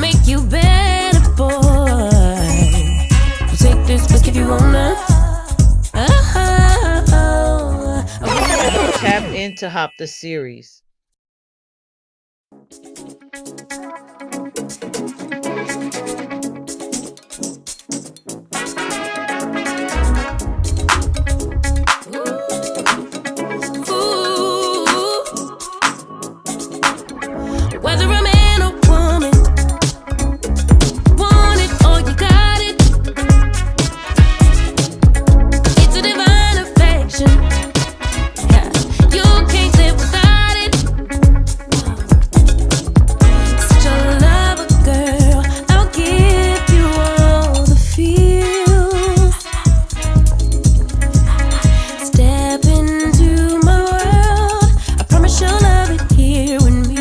make you better, boy. So take this risk if you wanna. Tap into H.O.P the series. Whether a man or woman, want it or you got it. It's a divine affection. You can't live without it. Such a lover, girl. I'll give you all the feels. Step into my world. I promise you'll love it here with me.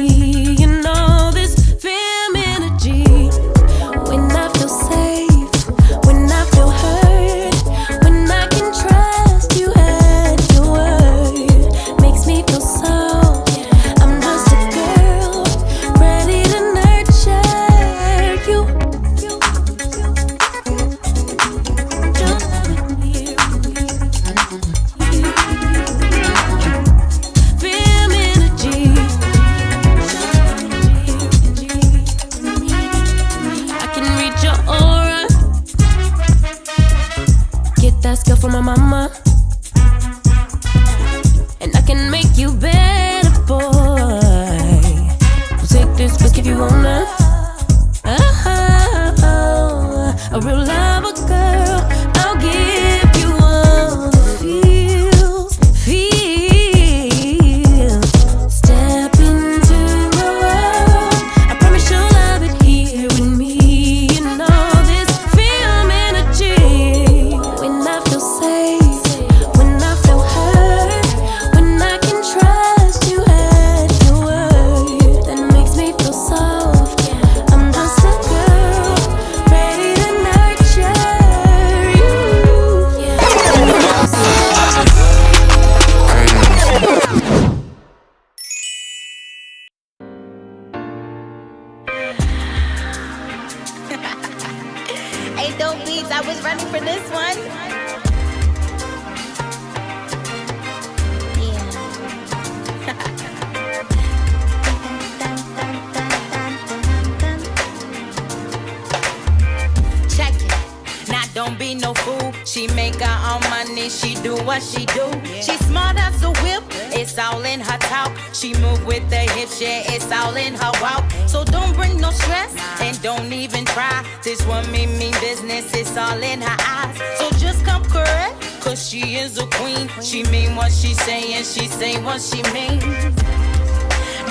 That skill from my mama, and I can make you better, boy. So take this risk if you wanna. A real lover, girl. I'll give you all the feels. Step into my world. I promise you'll love it here with me. And all this film energy. When I feel safe, when I feel hurt, when I can trust you at your word, that makes me feel soft. I'm just a girl, ready to nurture you. H.O.P, I was running for this one. Check it. Now don't be no fool. She make her own money. She do what she do. She smart as a whip. It's all in her talk. She move with the hips. Yeah, it's all in her walk. So don't bring no stress and don't even try. This woman mean business. It's all in her eyes. So just come correct, 'cause she is a queen. She mean what she saying. She say what she mean.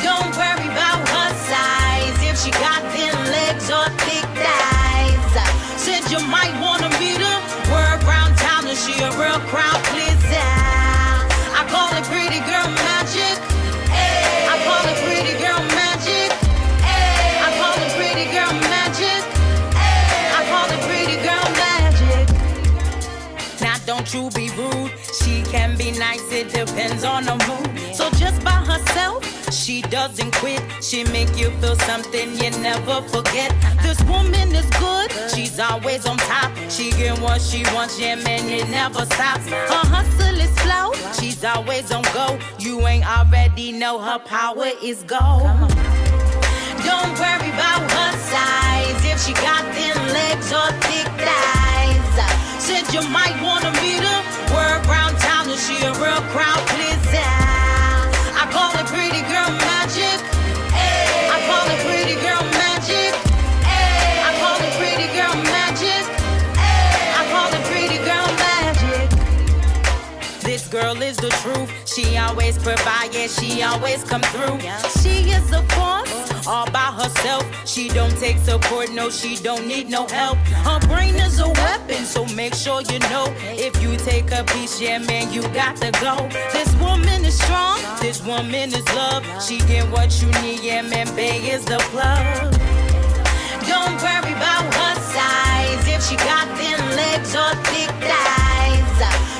Don't worry about her size. If she got thin legs or thick thighs, said you might wanna meet her. Word round town and she a real crowd pleaser. I call it pretty girl magic. Ay. I call it pretty girl magic. Ay. I call it pretty girl magic. Ay. I call it pretty girl magic. Now don't you be rude. She can be nice, it depends on the mood. So just by herself, she doesn't quit. She make you feel something you never forget. This woman is good, she's always on top. She get what she wants, yeah man, it never stops. Her hustle is slow, she's always on go. You ain't already know her power is gold. Don't worry about her size. If she got thin legs or thick thighs, said you might wanna meet her. Word round town and she a real crowd pleaser. I call it pretty girl magic. Ay. I call it pretty girl magic. Ay. I call it pretty girl magic. Ay. I call it pretty girl magic. This girl is the truth. She always provide, yeah, she always come through. She is a boss, all by herself. She don't take support, no, she don't need no help. Her brain is a weapon, so make sure you know. If you take a piece, yeah, man, you got to go. This woman is strong, this woman is love. She get what you need, yeah, man, Bay is the plug. Don't worry about her size. If she got thin legs or thick thighs,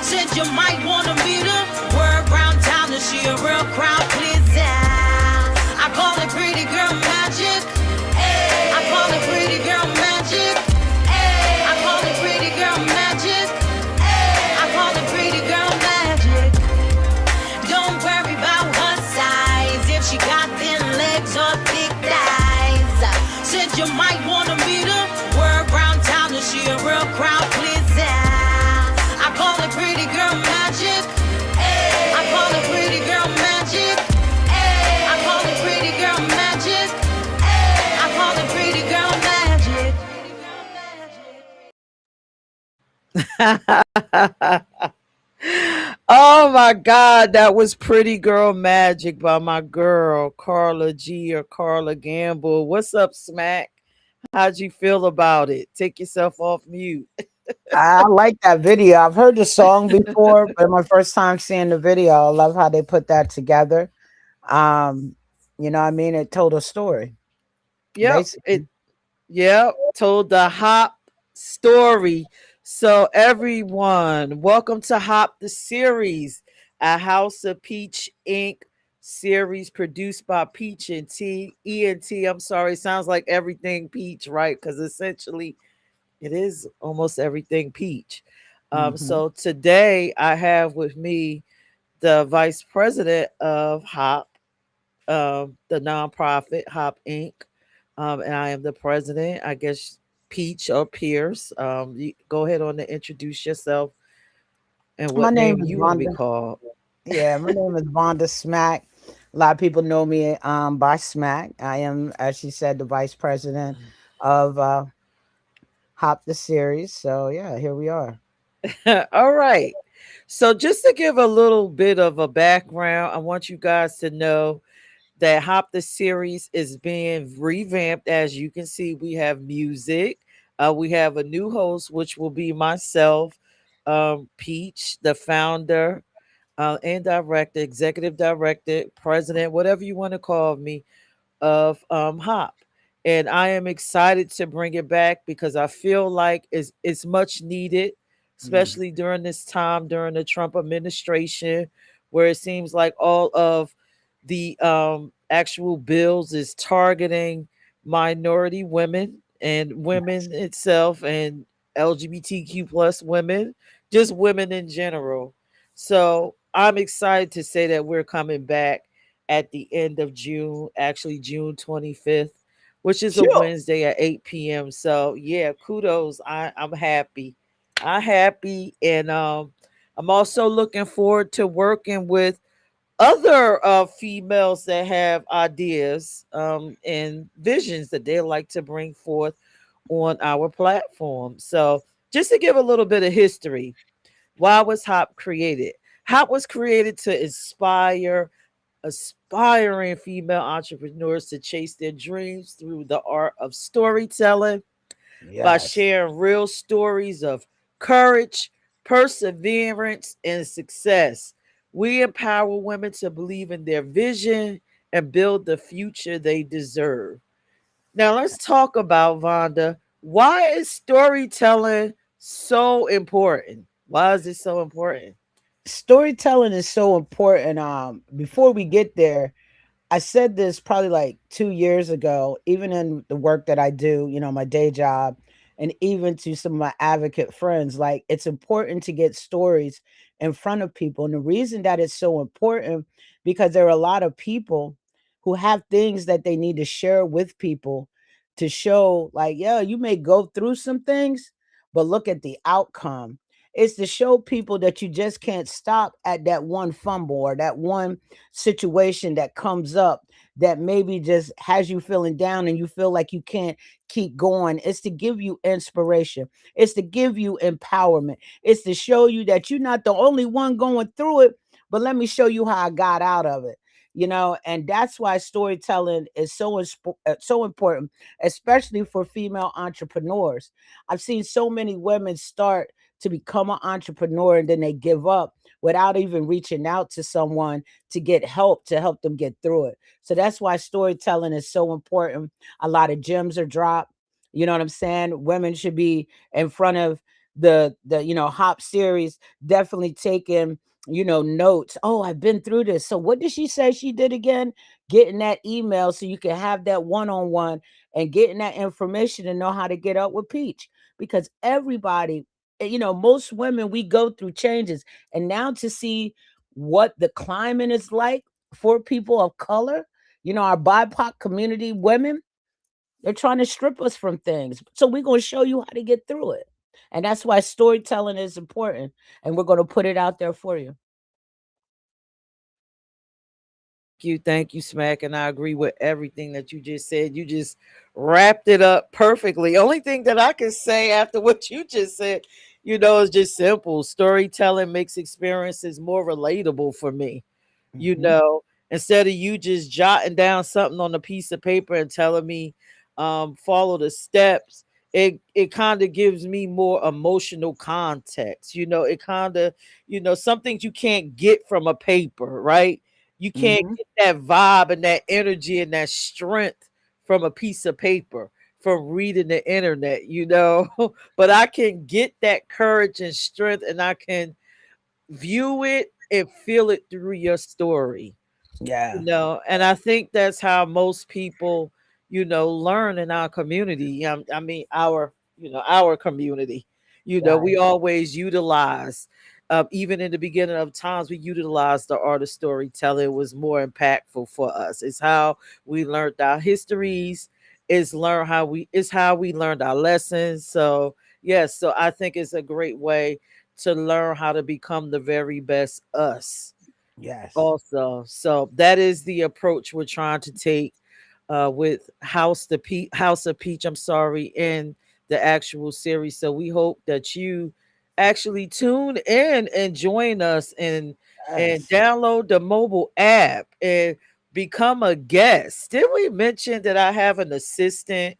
said you might wanna meet her. Word round town and she a real crowd pleaser. I call it pretty girl magic. Ay. I call it you might wanna meet her. Word round town and she a real crowd pleaser. I call it pretty girl magic. I call it pretty girl magic. I call it pretty girl magic. I call it pretty girl magic. Oh my God, that was Pretty Girl Magic by my girl, Carla G or Carla Gamble. What's up, Smack? How'd you feel about it? Take yourself off mute. I like that video. I've heard the song before, but my first time seeing the video, I love how they put that together. Um, you know what I mean? It told a story, Yep, basically. told the Hop story. So everyone, welcome to Hop the series, a House of Peach Inc. series produced by Peach and T. ENT, I'm sorry, sounds like everything peach, right? Because essentially it is almost everything peach. Hmm. So today I have with me the vice president of HOP, the nonprofit HOP Inc. And I am the president. I guess Peach or Pierce. You go ahead on to introduce yourself and My what name name is you want to be Vonda. called. Yeah, my name is Vonda Smack. A lot of people know me by Smack. I am, as she said, the vice president of Hop the series. So yeah, here we are. All right. So just to give a little bit of a background, I want you guys to know that Hop the series is being revamped. As you can see, we have music. We have a new host, which will be myself, Peach, the founder and director, executive director, president, whatever you want to call me, of Hop. And I am excited to bring it back because I feel like it's much needed, Mm, especially during this time during the Trump administration, where it seems like all of the actual bills is targeting minority women and yes. women itself and LGBTQ plus women, just women in general. So I'm excited to say that we're coming back at the end of June, actually June 25th, which is a Sure. Wednesday at 8 p.m. So yeah, kudos. I'm happy. I'm happy, and I'm also looking forward to working with other females that have ideas and visions that they like to bring forth on our platform. So just to give a little bit of history, why was Hop created? Hop was created to inspire aspiring female entrepreneurs to chase their dreams through the art of storytelling by Yes. sharing real stories of courage, perseverance, and success. We empower women to believe in their vision and build the future they deserve. Now, let's talk about Vonda. Why is storytelling so important? Why is it so important? Storytelling is so important. Before we get there, I said this probably like 2 years ago, even in the work that I do, my day job, and even to some of my advocate friends. Like, it's important to get stories in front of people. And the reason that it's so important, because there are a lot of people who have things that they need to share with people to show, like, yeah, you may go through some things, but look at the outcome. It's to show people that you just can't stop at that one fumble or that one situation that comes up that maybe just has you feeling down and you feel like you can't keep going. It's to give you inspiration. It's to give you empowerment. It's to show you that you're not the only one going through it, but let me show you how I got out of it. And that's why storytelling is so important, especially for female entrepreneurs. I've seen so many women start to become an entrepreneur and then they give up without even reaching out to someone to get help to help them get through it. So that's why storytelling is so important. A lot of gems are dropped. You know what I'm saying? Women should be in front of the Hop series, definitely taking notes. Oh, I've been through this. So what did she say she did again? Getting that email so you can have that one-on-one and getting that information and know how to get up with Peach. Because everybody, most women, we go through changes. And now to see what the climate is like for people of color, our BIPOC community women, They're trying to strip us from things. So we're going to show you how to get through it. And that's why storytelling is important. And we're going to put it out there for you. Thank you, Smack. And I agree with everything that you just said. You just wrapped it up perfectly. Only thing that I can say after what you just said, is just simple. Storytelling makes experiences more relatable for me. you Hmm. know, Instead of you just jotting down something on a piece of paper and telling me follow the steps, it kind of gives me more emotional context. It kind of, some things you can't get from a paper, right? You can't Hmm. get that vibe and that energy and that strength from a piece of paper, from reading the internet. But I can get that courage and strength, and I can view it and feel it through your story. Yeah. And I think that's how most people, learn in our community. I mean, our community. We Right. always utilize, even in the beginning of times, we utilized the art of storytelling. It was more impactful for us. It's how we learned our histories. It's how we learned our lessons. So yes, so I think it's a great way to learn how to become the very best us Yes. also. So that is the approach we're trying to take with House of Peach. I'm sorry, in the actual series. So we hope that you actually tune in and join us and Yes. download the mobile app and become a guest. Did we mention that I have an assistant?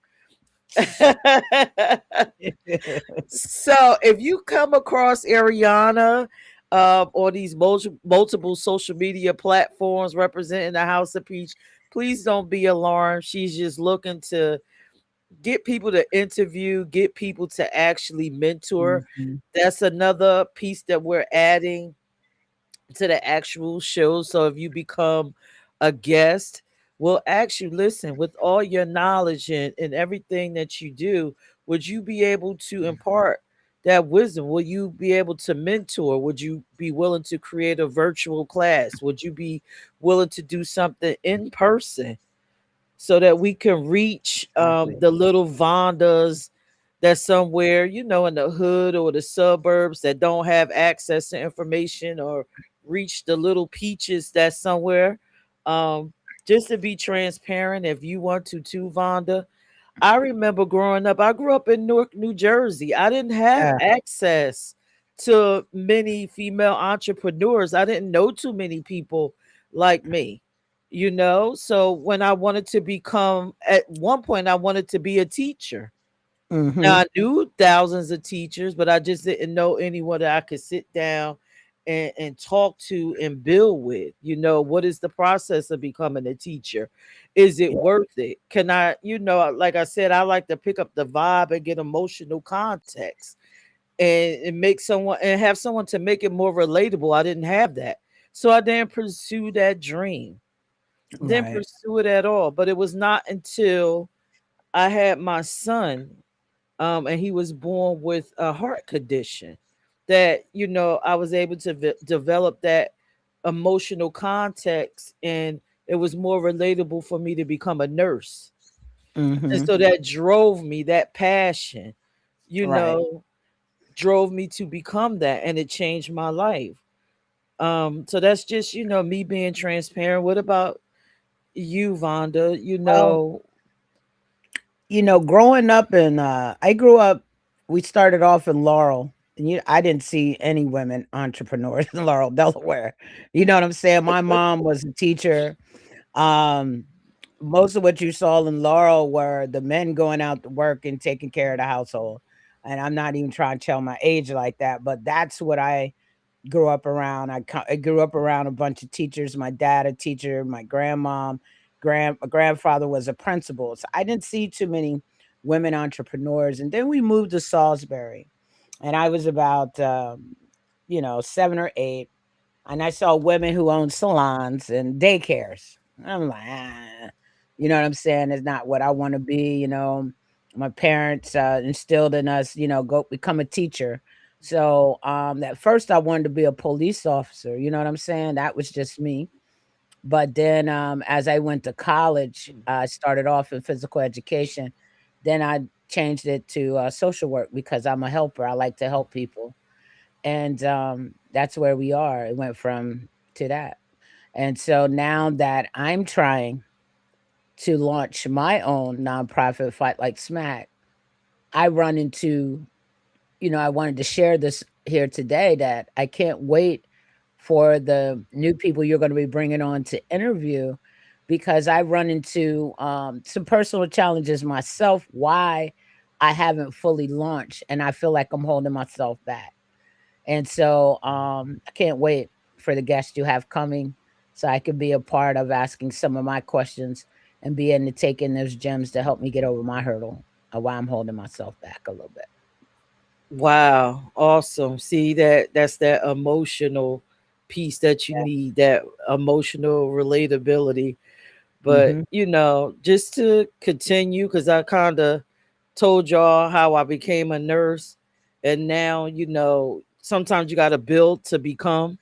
So if you come across Ariana on these multiple social media platforms representing the House of Peach, please don't be alarmed. She's just looking to get people to interview, get people to actually mentor. Mhm. That's another piece that we're adding to the actual show. So if you become a guest, we'll ask you, listen, with all your knowledge and everything that you do, would you be able to impart that wisdom? Will you be able to mentor? Would you be willing to create a virtual class? Would you be willing to do something in person? So that we can reach Exactly. the little Vondas that's somewhere, in the hood or the suburbs that don't have access to information, or reach the little peaches that's somewhere. Um, just to be transparent, if you want to too, Vonda, I remember growing up. I grew up in Newark, New Jersey. I didn't have Yeah. access to many female entrepreneurs. I didn't know too many people like me. So when I wanted to become, at one point, I wanted to be a teacher. Now Hmm. I knew thousands of teachers, but I just didn't know anyone that I could sit down and talk to and build with. What is the process of becoming a teacher? Is it Yeah. worth it? Can I, like I said, I like to pick up the vibe and get emotional context and make someone and have someone to make it more relatable. I didn't have that. So I didn't pursue that dream, didn't Right. pursue it at all. But it was not until I had my son, and he was born with a heart condition, that I was able to develop that emotional context, and it was more relatable for me to become a nurse. And Hmm. so that drove me, that passion, you Right. know drove me to become that, and it changed my life. So that's just, me being transparent. What about you, Vonda? Well, growing up in I grew up, we started off in Laurel. And I didn't see any women entrepreneurs in Laurel, Delaware. You know what I'm saying? My mom was a teacher. Um, Most of what you saw in Laurel were the men going out to work and taking care of the household. And I'm not even trying to tell my age like that, but that's what I grew up around. I grew up around a bunch of teachers. My dad a teacher, my my grandfather was a principal. So I didn't see too many women entrepreneurs. And then we moved to Salisbury, and I was about 7 or 8, and I saw women who owned salons and daycares. I'm like, you know what I'm saying? It's not what I want to be. My parents instilled in us, go become a teacher. So at first I wanted to be a police officer. You know what I'm saying? That was just me. But then, as I went to college, I started off in physical education. Then I changed it to social work because I'm a helper. I like to help people, and that's where we are. It went from to that, and so now that I'm trying to launch my own nonprofit, Fight Like Smack, I run into, I wanted to share this here today that I can't wait for the new people you're going to be bringing on to interview, because I run into some personal challenges myself why I haven't fully launched, and I feel like I'm holding myself back. And so I can't wait for the guests you have coming so I could be a part of asking some of my questions and be able to take in those gems to help me get over my hurdle of why I'm holding myself back a little bit. Wow, awesome. See that's that emotional piece that you need, that emotional relatability. But Hmm. just to continue, because I kind of told y'all how I became a nurse, and now sometimes you got to build to become.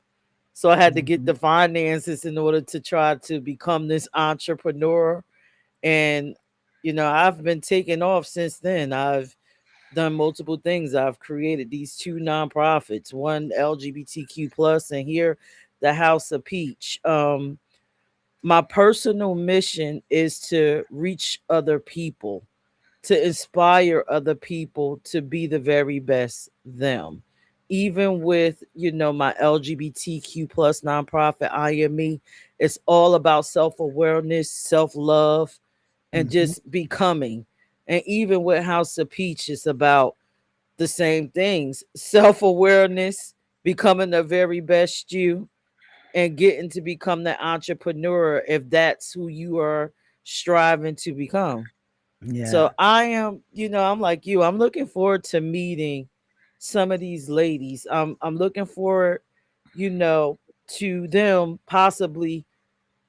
So I had to get Hmm. the finances in order to try to become this entrepreneur. And I've been taking off since then. I've done multiple things. I've created these two nonprofits, one LGBTQ plus, and here the House of Peach. My personal mission is to reach other people, to inspire other people to be the very best them. Even with my LGBTQ plus nonprofit, I Am Me, it's all about self-awareness, self-love, and Hmm. just becoming. And even with House of Peach, it's about the same things: self-awareness, becoming the very best you, and getting to become the entrepreneur if that's who you are striving to become. Yeah. So I am, I'm like you. I'm looking forward to meeting some of these ladies. I'm looking forward, you know, to them possibly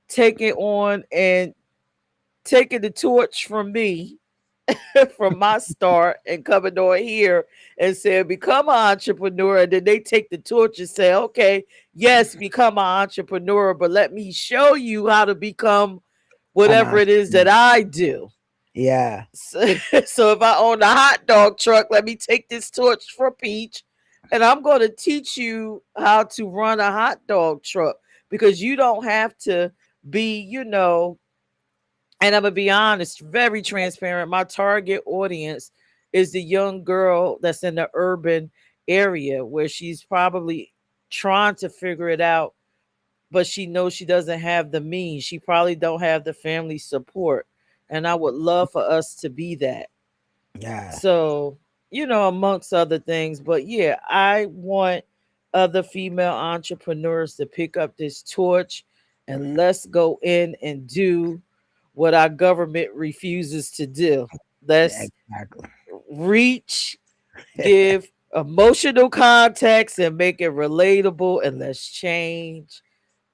taking on and taking the torch from me from my start and coming on here and saying become an entrepreneur, and then they take the torch and say, okay, yes, become an entrepreneur, but let me show you how to become An whatever it is entrepreneur. that I do. Yeah. So, so if I own a hot dog truck, let me take this torch from Peach, and I'm going to teach you how to run a hot dog truck, because you don't have to be, and I'm gonna be honest, very transparent. My target audience is the young girl that's in the urban area where she's probably trying to figure it out, but she knows she doesn't have the means. She probably don't have the family support. And I would love for us to be that. Yeah. So, amongst other things, but yeah, I want other female entrepreneurs to pick up this torch, and let's go in and do what our government refuses to do. Let's Exactly. reach, give emotional context, and make it relatable, and let's change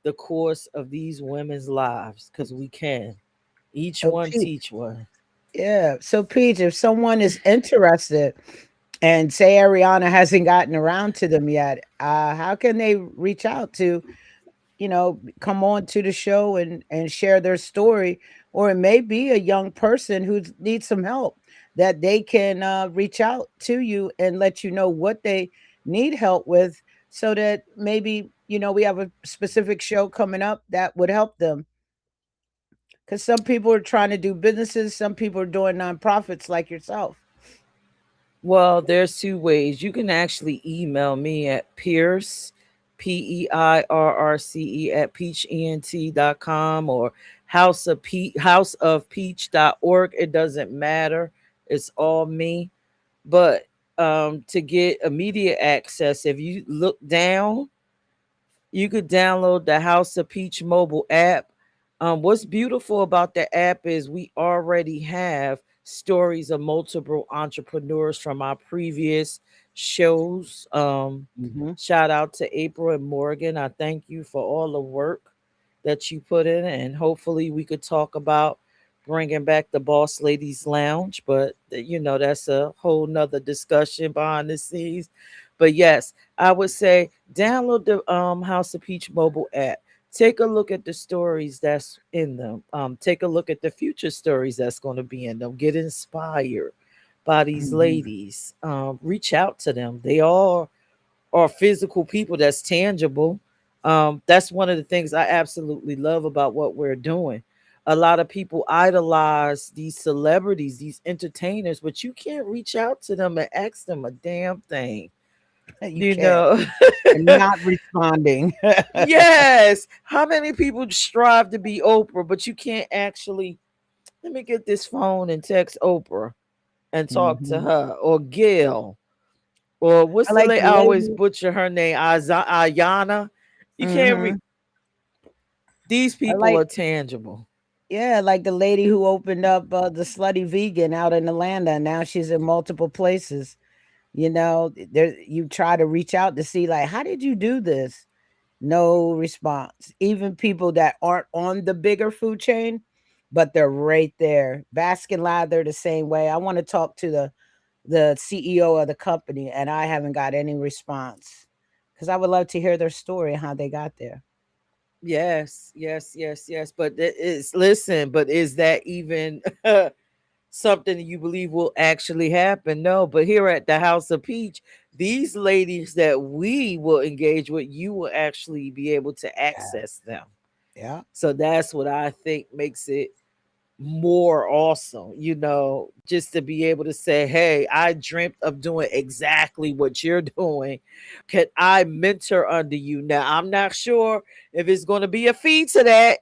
the course of these women's lives, because we can. Each So one Pete, teach one. yeah. So Peach, if someone is interested and say Ariana hasn't gotten around to them yet, how can they reach out to, come on to the show and share their story? Or it may be a young person who needs some help, that they can reach out to you and let you know what they need help with, so that maybe, we have a specific show coming up that would help them. Because some people are trying to do businesses, some people are doing nonprofits like yourself. Well, there's two ways. You can actually email me at Pierce, Peirrce at peachent.com, or houseofpeach.org. It doesn't matter. It's all me. But to get immediate access, if you look down, you could download the House of Peach mobile app. What's beautiful about the app is we already have stories of multiple entrepreneurs from our previous shows. Hmm. Shout out to April and Morgan. I thank you for all the work that you put in, and hopefully we could talk about bringing back the Boss Ladies Lounge. But that's a whole nother discussion behind the scenes. But yes, I would say download the House of Peach mobile app. take a look at the stories that's in them. Take a look at the future stories that's going to be in them. Get inspired by these Mhm. ladies. Reach out to them. They all are physical people that's tangible. That's one of the things I absolutely love about what we're doing. A lot of people idolize these celebrities, these entertainers, but you can't reach out to them and ask them a damn thing. You You can't. know, They're not responding. yes. How many people strive to be Oprah, but you can't actually, let me get this phone and text Oprah and talk to Mhm. her, or Gail, or what's I the like lady? the I always lady. butcher her name, Ayana. You can't Mhm. these I people like are tangible. Yeah, like the lady who opened up the Slutty Vegan out in Atlanta, and now she's in multiple places. There you try to reach out to see like, how did you do this? No response. Even people that aren't on the bigger food chain, but they're right there. Baskin Lather the same way. I want to talk to the CEO of the company, and I haven't got any response because I would love to hear their story and how they got there. Yes, yes, yes, yes. But it is, listen, but is that even something that you believe will actually happen? No, but here at the House of Peach, these ladies that we will engage with, you will actually be able to Yeah, access them. yeah, So that's what I think makes it more awesome, just to be able to say, hey, I dreamt of doing exactly what you're doing. Can I mentor under you? Now, I'm not sure if it's going to be a fee to that,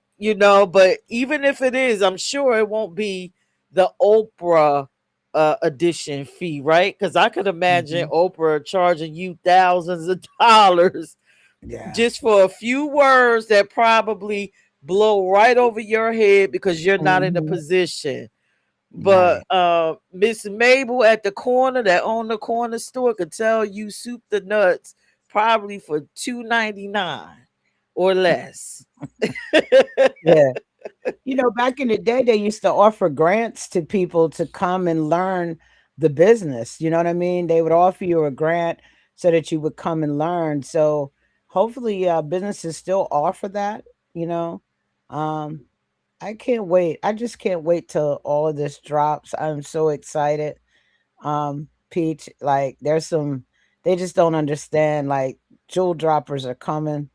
but even if it is, I'm sure it won't be the Oprah edition fee, right? Because I could imagine hmm, Oprah charging you thousands of dollars yeah, just for a few words that probably blow right over your head because you're not in a hmm, position. But right. Miss Mabel at the corner that owned the corner store could tell you soup the nuts probably for $2.99 or less. Yeah. Back in the day, they used to offer grants to people to come and learn the business. You know what I mean? They would offer you a grant so that you would come and learn. So hopefully, businesses still offer that. You know, um, I can't wait. I just can't wait till all of this drops. I'm so excited. Peach, like, they just don't understand. Like, jewel droppers are coming.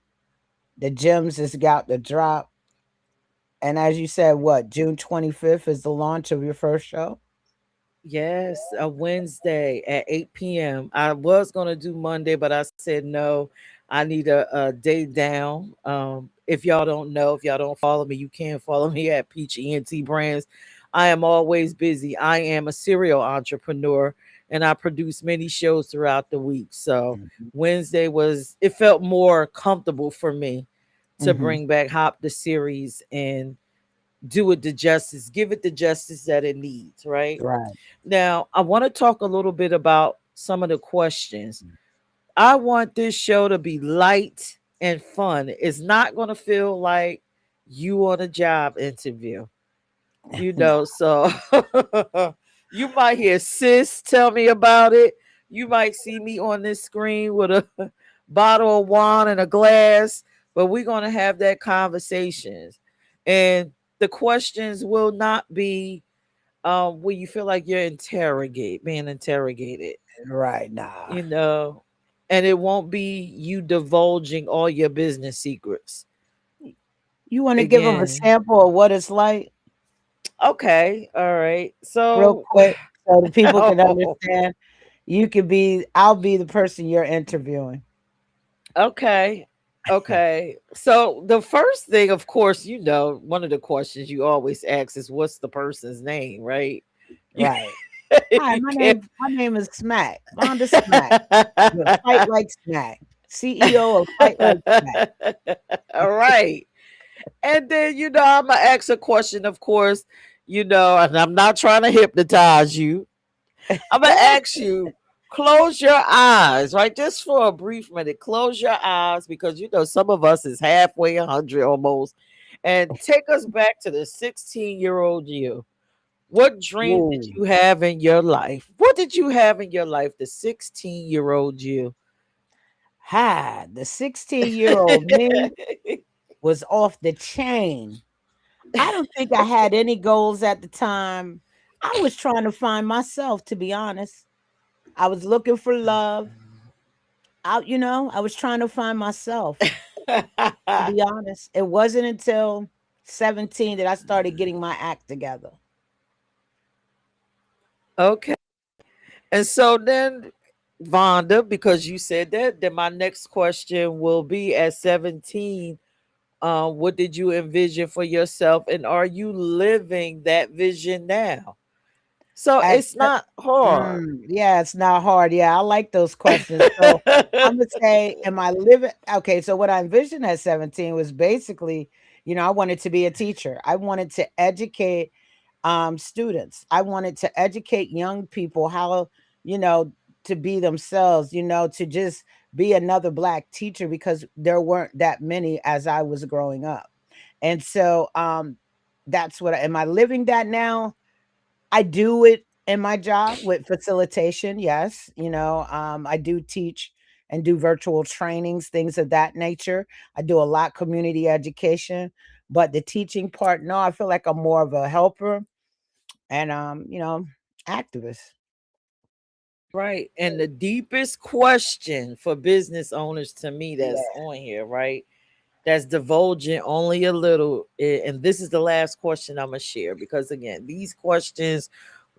The gems has got the drop. And as you said, what, June 25th is the launch of your first show? Yes, a Wednesday at 8 p.m. I was gonna do Monday, but I said no. I need a day down. If y'all don't know, if y'all don't follow me, you can follow me at Peach Ent Brands. I am always busy. I am a serial entrepreneur, and I produce many shows throughout the week. So Mhm. Wednesday was, it felt more comfortable for me to Mhm. bring back Hop the series and do it the justice, give it the justice that it needs, right? Right. Now, I want to talk a little bit about some of the questions. I want this show to be light and fun. It's not going to feel like you on a job interview, No. so you might hear sis tell me about it. You might see me on this screen with a bottle of wine and a glass, but we're going to have that conversations. And the questions will not be where you feel like you're being interrogated, Right. Nah. you know, and it won't be you divulging all your business secrets. You want to give them a Again, sample of what it's like okay, all right. real So, quick so the people can oh, understand? I'll be the person you're interviewing. okay, okay. So the first thing, of course, one of the questions you always ask is, "What's the person's name?" Right? You, Right. Hi, you can't. my name is Smack. Vonda Smack. The Fight Like Smack. CEO of Fight Like Smack. All right. And then, I'm going to ask a question, of course, and I'm not trying to hypnotize you. I'm going to ask you, close your eyes, right? Just for a brief minute, close your eyes because, some of us is halfway 100 almost. And take us back to the 16-year-old you. What dream did Whoa. you have in your life? What did you have in your life, the 16-year-old you? Hi, the 16-year-old me. was off the chain. I don't think I had any goals at the time. I was trying to find myself, to be honest. I was looking for love. I was trying to find myself, to be honest. It wasn't until 17 that I started getting my act together. Okay. And so then, Vonda, because you said that, then my next question will be at 17, what did you envision for yourself? And are you living that vision now? So At it's not hard. Yeah, it's not hard. Yeah, I like those questions. So I'm gonna say, am I living? Okay, so what I envisioned at 17 was basically, I wanted to be a teacher. I wanted to educate students. I wanted to educate young people how, you know, to be themselves, to just be another black teacher because there weren't that many as I was growing up. And so that's what am I living that now? I do it in my job with facilitation. Yes. I do teach and do virtual trainings, things of that nature. I do a lot community education, but the teaching part, no, I feel like I'm more of a helper and activist. Right. And the deepest question for business owners to me Yeah, that's on here, right? That's divulging only a little. And this is the last question I'm going to share because, again, these questions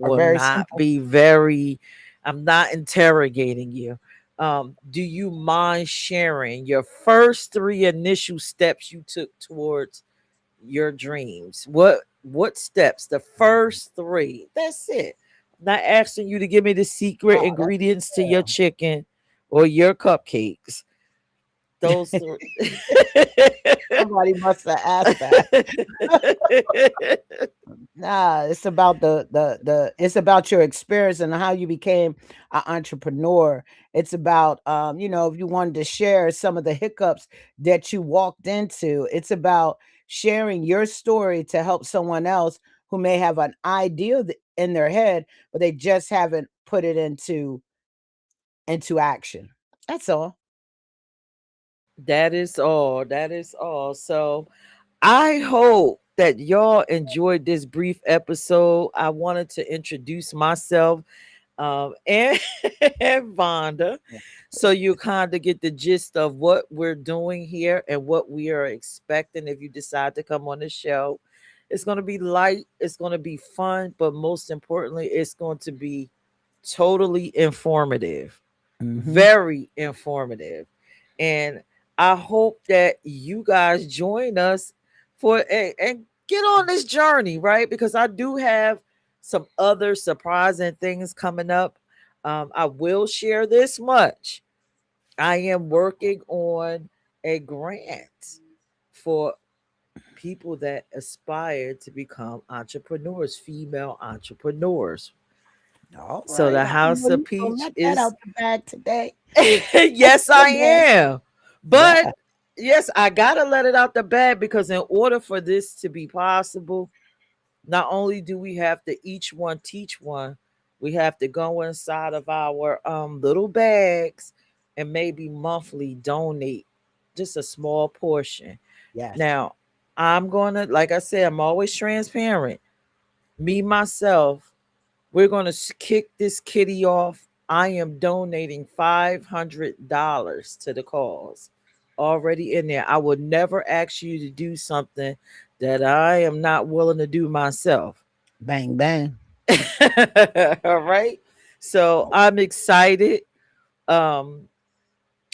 are will very not simple. be very, I'm not interrogating you. Do you mind sharing your first three initial steps you took towards your dreams? What steps? The first three. That's it. I'm not asking you to give me the secret Oh, that's ingredients to your chicken or your cupcakes. Those three. somebody must have asked that. Nah, it's about the it's about your experience and how you became an entrepreneur. It's about if you wanted to share some of the hiccups that you walked into. It's about sharing your story to help someone else who may have an idea in their head, but they just haven't put it into action. That's all. That is all. That is all. So I hope that y'all enjoyed this brief episode. I wanted to introduce myself and, and Vonda Yeah. so you kind of get the gist of what we're doing here and what we are expecting if you decide to come on the show. It's going to be light, it's going to be fun, but most importantly, it's going to be totally informative, Hmm. very informative. And I hope that you guys join us for and get on this journey, right? Because I do have some other surprising things coming up. I will share this much. I am working on a grant for people that aspire to become entrepreneurs, female entrepreneurs. All So right. the I House know of you gonna Peach let that is out the bag today. yes, I Come on. am. Yeah. But yes, I gotta let it out the bag because in order for this to be possible, not only do we have to each one teach one, we have to go inside of our little bags and maybe monthly donate just a small portion. Yes. Now, I'm gonna, like I said, I'm always transparent. Me myself, we're going to kick this kitty off. I am donating $500 to the cause already in there. I would never ask you to do something that I am not willing to do myself. Bang bang. All right. So I'm excited. Um,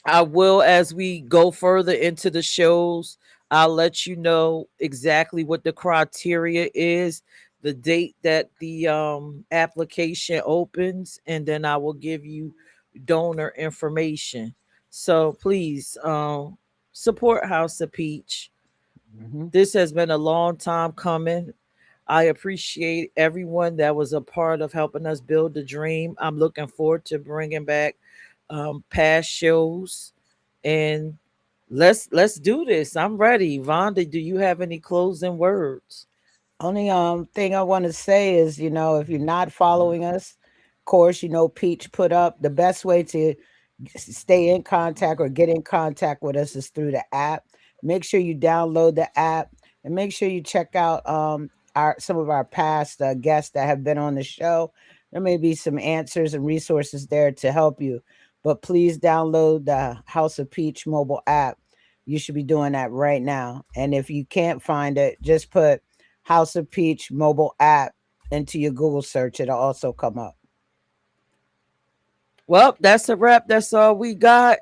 I will, as we go further into the shows, I'll let you know exactly what the criteria is, the date that the application opens, and then I will give you donor information. So please support House of Peach. Hmm. This has been a long time coming. I appreciate everyone that was a part of helping us build the dream. I'm looking forward to bringing back past shows and let's do this. I'm ready. Vonda, do you have any closing words? Only thing I want to say is, if you're not following us, of course, Peach put up the best way to stay in contact or get in contact with us is through the app. Make sure you download the app and make sure you check out our some of our past guests that have been on the show. There may be some answers and resources there to help you. But please download the House of Peach mobile app. You should be doing that right now. And if you can't find it, just put House of Peach mobile app into your Google search. It'll also come up. Well, that's a wrap. That's all we got.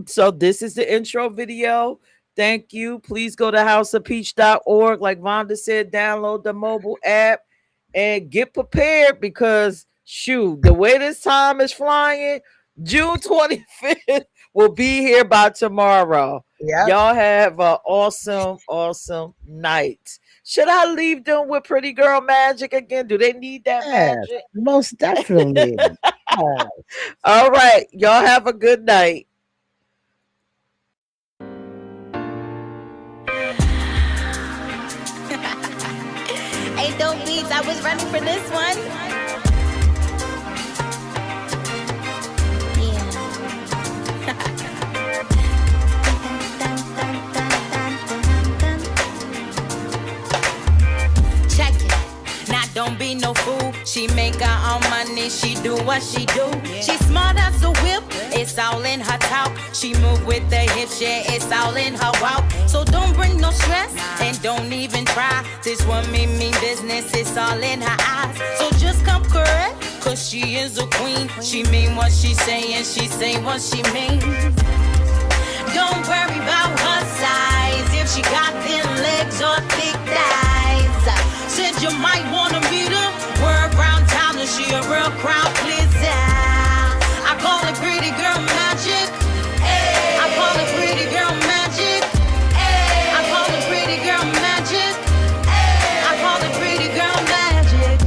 So this is the intro video. Thank you. Please go to houseofpeach.org. Like Vonda said, download the mobile app and get prepared because shoot, the way this time is flying, June 25th will be here by tomorrow. Yeah. Y'all have an awesome, awesome night. Should I leave them with Pretty Girl Magic again? Do they need that magic? Most definitely. Yes. All right. Y'all have a good night. H.O.P beats, I was running for this one. Check it. Now don't be no fool. She make her own money. She do what she do. She smart as a whip. It's all in her talk. She move with the hips. Yeah, it's all in her walk. So don't bring no stress and don't even try. This woman mean business. It's all in her eyes. So just come correct, cause she is a queen. She mean what she say and she say what she mean. Don't worry about her size, if she got thin legs or thick thighs. Said you might wanna meet her. Word round town and she a real crowd pleaser. I call it pretty girl magic. Ay. I call it pretty girl magic. Ay. I call it pretty girl magic. Ay. I call it pretty girl magic.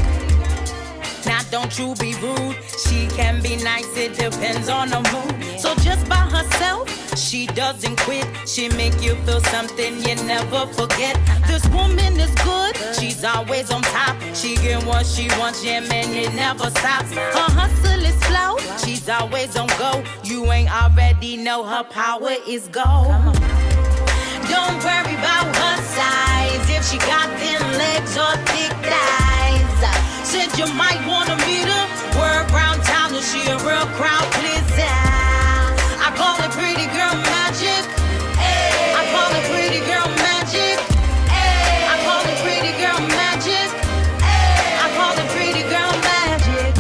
Now don't you be rude. She can be nice, it depends on the mood. So just by herself, she doesn't quit. She make you feel something you never forget. This woman is good, she's always on top. She get what she wants, yeah man, it never stops. Her hustle is slow, she's always on go. You ain't already know her power is gold. Don't worry about her size, if she got thin legs or thick thighs. Said you might wanna meet her. Word round town and she a real crowd pleaser. I call it pretty girl magic. Ay. I call it pretty girl magic. Ay. I call it pretty girl magic. Ay. I call it pretty girl magic.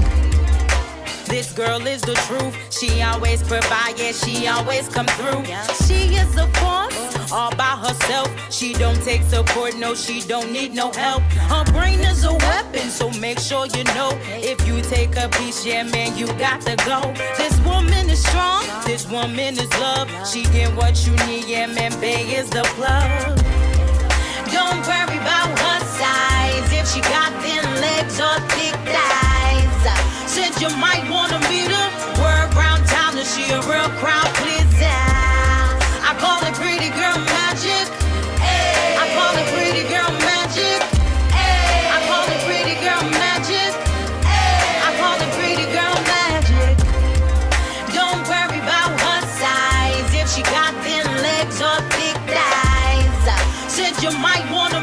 This girl is the truth. She always provide, yeah, she always come through. She is a force, all by herself. She don't take support, no, she don't need no help. Her brain is a weapon, so make sure you know. If you take a piece, yeah, man, you got to go. This woman is strong, this woman is love. She get what you need, yeah, man, Bay is the plug. Don't worry about her size, if she got thin legs or thick thighs. Said you might wanna meet her. Word round town and she a real crowd pleaser. I call it pretty girl magic. Ay. I call it pretty girl magic. Ay. I call it pretty girl magic. Ay. I call it pretty girl magic. Don't worry about her size, if she got thin legs or thick thighs. Said you might wanna